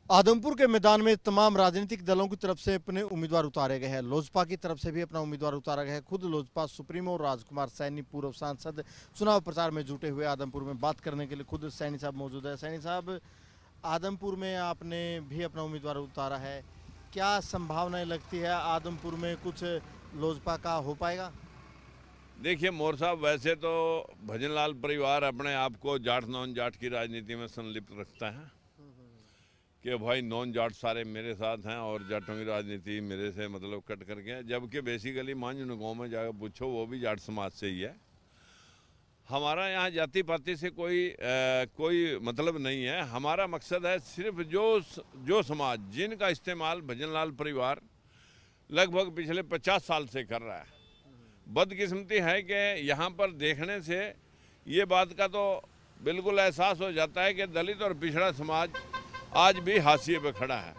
आदमपुर के मैदान में तमाम राजनीतिक दलों की तरफ से अपने उम्मीदवार उतारे गए हैं। लोजपा की तरफ से भी अपना उम्मीदवार उतारा गया है। खुद लोजपा सुप्रीमो राजकुमार सैनी पूर्व सांसद चुनाव प्रचार में जुटे हुए आदमपुर में बात करने के लिए खुद सैनी साहब मौजूद है। सैनी साहब, आदमपुर में आपने भी अपना उम्मीदवार उतारा है, क्या संभावनाएं लगती है आदमपुर में कुछ लोजपा का हो पाएगा? देखिए मोर साहब, वैसे तो भजनलाल परिवार अपने आप को जाट नॉन जाट की राजनीति में संलिप्त रखता है कि भाई नॉन जाट सारे मेरे साथ हैं और जाटों की राजनीति मेरे से मतलब कट करके है, जबकि बेसिकली मांझुन गाँव में जाकर पूछो वो भी जाट समाज से ही है। हमारा यहाँ जाति पाति से कोई मतलब नहीं है। हमारा मकसद है सिर्फ जो समाज जिनका इस्तेमाल भजनलाल परिवार लगभग पिछले 50 साल से कर रहा है। बदकिस्मती है कि यहाँ पर देखने से ये बात का तो बिल्कुल एहसास हो जाता है कि दलित और पिछड़ा समाज आज भी हाशिए पे खड़ा है।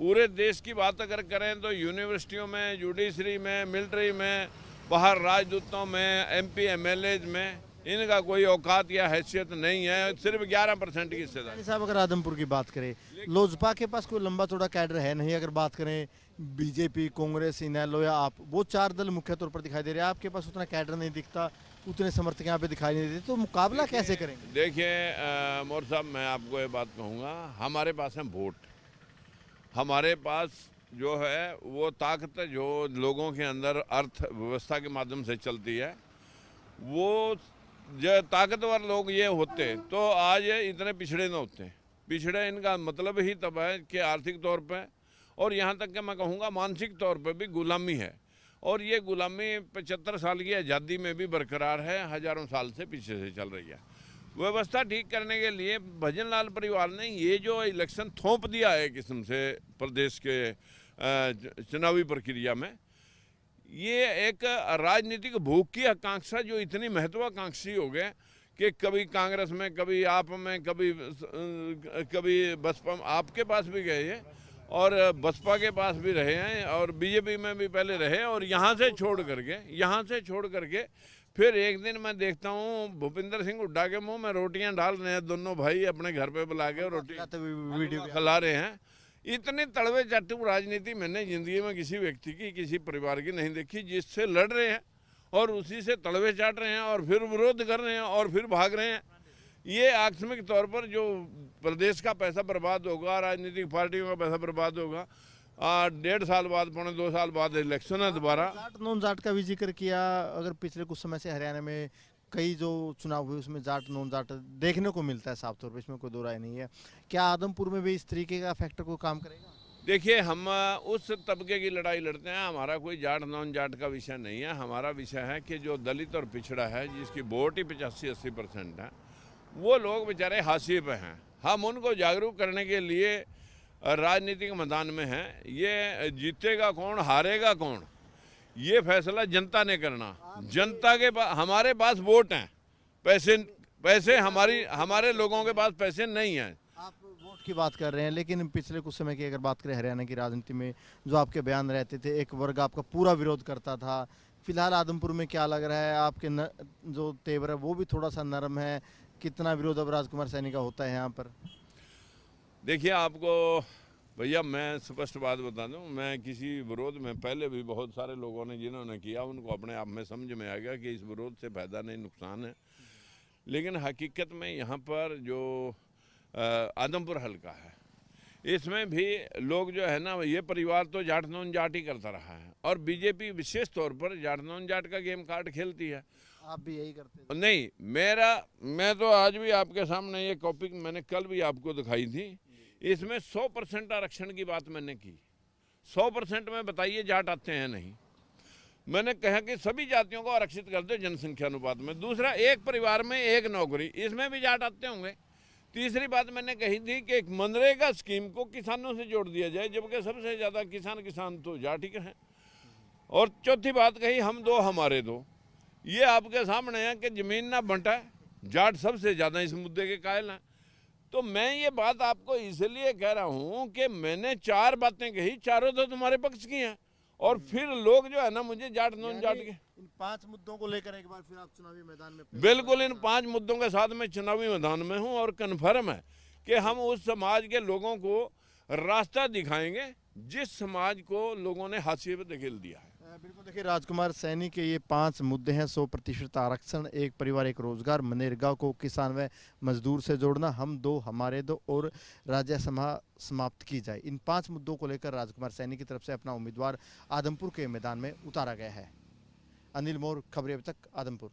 पूरे देश की बात अगर करें तो यूनिवर्सिटियों में, जुडिशरी में, मिलिट्री में, बाहर राजदूतों में, MP MLA में इनका कोई औकात या हैसियत नहीं है। सिर्फ 11% की हिस्सेदारी। साहब, अगर आदमपुर की बात करें, लोजपा के पास कोई लंबा चौड़ा कैडर है नहीं। अगर बात करें बीजेपी, कांग्रेस, इनेलो या आप, वो 4 दल मुख्य तौर पर दिखाई दे रहे हैं। आपके पास उतना कैडर नहीं दिखता, उतने समर्थक यहाँ पे दिखाई नहीं देते, तो मुकाबला कैसे करेंगे? देखिए मोर साहब, मैं आपको ये बात कहूँगा, हमारे पास है वोट। हमारे पास जो है वो ताकत जो लोगों के अंदर अर्थव्यवस्था के माध्यम से चलती है, वो जो ताकतवर लोग ये होते तो आज इतने पिछड़े न होते। पिछड़े इनका मतलब ही तब है कि आर्थिक तौर पे और यहाँ तक कि मैं कहूँगा मानसिक तौर पे भी गुलामी है। और ये गुलामी 75 साल की आज़ादी में भी बरकरार है, हजारों साल से पीछे से चल रही है। व्यवस्था ठीक करने के लिए भजनलाल परिवार ने ये जो इलेक्शन थोप दिया है किस्म से प्रदेश के चुनावी प्रक्रिया में, ये एक राजनीतिक भूख की आकांक्षा जो इतनी महत्वाकांक्षी हो गए कि कभी कांग्रेस में, कभी आप में, कभी बसपा, आपके पास भी गए हैं और बसपा के पास भी रहे हैं और बीजेपी में भी पहले रहे, और यहाँ से छोड़ करके फिर एक दिन मैं देखता हूँ भूपिंदर सिंह हुड्डा के मुंह में रोटियां डाल रहे हैं दोनों भाई, अपने घर पे बुला के रोटी वीडियो खिला रहे हैं। इतनी तड़वे चाटू राजनीति मैंने जिंदगी में किसी व्यक्ति की, किसी परिवार की नहीं देखी, जिससे लड़ रहे हैं और उसी से तड़वे चाट रहे हैं और फिर विरोध कर रहे हैं और फिर भाग रहे हैं। ये आकस्मिक तौर पर जो प्रदेश का पैसा बर्बाद होगा, राजनीतिक पार्टियों का पैसा बर्बाद होगा, 1.5 साल बाद, 2 साल बाद इलेक्शन है दोबारा। जाट नॉन जाट का भी जिक्र किया। अगर पिछले कुछ समय से हरियाणा में कई जो चुनाव हुए उसमें जाट नॉन जाट देखने को मिलता है साफ तौर पे, इसमें कोई दो राय नहीं है। क्या आदमपुर में भी इस तरीके का फैक्टर को काम करेगा? देखिए, हम उस तबके की लड़ाई लड़ते हैं। हमारा कोई जाट नॉन जाट का विषय नहीं है। हमारा विषय है कि जो दलित और पिछड़ा है, जिसकी वोट ही 85-80% है, वो लोग बेचारे हाशिए पे हैं। हम उनको जागरूक करने के लिए राजनीतिक मैदान में हैं। ये जीतेगा कौन, हारेगा कौन, ये फैसला जनता ने करना। जनता के पास, हमारे पास वोट हैं, पैसे हमारे लोगों के पास पैसे नहीं हैं। आप वोट की बात कर रहे हैं, लेकिन पिछले कुछ समय की अगर बात करें हरियाणा की राजनीति में जो आपके बयान रहते थे, एक वर्ग आपका पूरा विरोध करता था। फिलहाल आदमपुर में क्या लग रहा है, आपके जो तेवर है वो भी थोड़ा सा नरम है? कितना विरोध अब राजकुमार सैनी का होता है यहाँ पर? देखिए, आपको भैया मैं स्पष्ट बात बता दूं, मैं किसी विरोध में, पहले भी बहुत सारे लोगों ने जिन्होंने किया उनको अपने आप में समझ में आ गया कि इस विरोध से फायदा नहीं नुकसान है। लेकिन हकीकत में यहाँ पर जो आदमपुर हल्का है, इसमें भी लोग जो है ना, ये परिवार तो जाट नॉन जाट ही करता रहा है और बीजेपी विशेष तौर पर जाट नॉन जाट का गेम कार्ड खेलती है। आप भी यही करते हैं? नहीं, मैं तो आज भी आपके सामने ये कॉपी मैंने कल भी आपको दिखाई थी। इसमें 100% आरक्षण की बात मैंने की। 100% में बताइए जाट आते हैं नहीं। मैंने कहा कि सभी जातियों को आरक्षित कर दो जनसंख्या अनुपात में। दूसरा, एक परिवार में एक नौकरी, इसमें भी जाट आते होंगे। तीसरी बात मैंने कही थी कि एक मनरेगा स्कीम को किसानों से जोड़ दिया जाए, जबकि सबसे ज़्यादा किसान तो जाट ही हैं। और चौथी बात कही, हम दो हमारे दो। ये आपके सामने है कि जमीन ना बंटा, जाट सबसे ज़्यादा इस मुद्दे के कायल हैं। तो मैं ये बात आपको इसलिए कह रहा हूँ कि मैंने 4 बातें कही, चारों तो तुम्हारे पक्ष की हैं, और फिर लोग जो है ना मुझे जाट नॉन जाट के इन 5 मुद्दों को लेकर एक बार फिर आप चुनावी मैदान में? बिल्कुल, इन 5 मुद्दों के साथ मैं चुनावी मैदान में हूँ और कन्फर्म है कि हम उस समाज के लोगों को रास्ता दिखाएंगे जिस समाज को लोगों ने हाशिए पे धकेल दिया है। बिल्कुल, देखिए राजकुमार सैनी के ये 5 मुद्दे हैं। 100% आरक्षण, एक परिवार एक रोजगार, मनरेगा को किसान व मजदूर से जोड़ना, हम दो हमारे दो और राज्य सभा समाप्त की जाए। इन 5 मुद्दों को लेकर राजकुमार सैनी की तरफ से अपना उम्मीदवार आदमपुर के मैदान में उतारा गया है। अनिल मोर, खबरें अब तक, आदमपुर।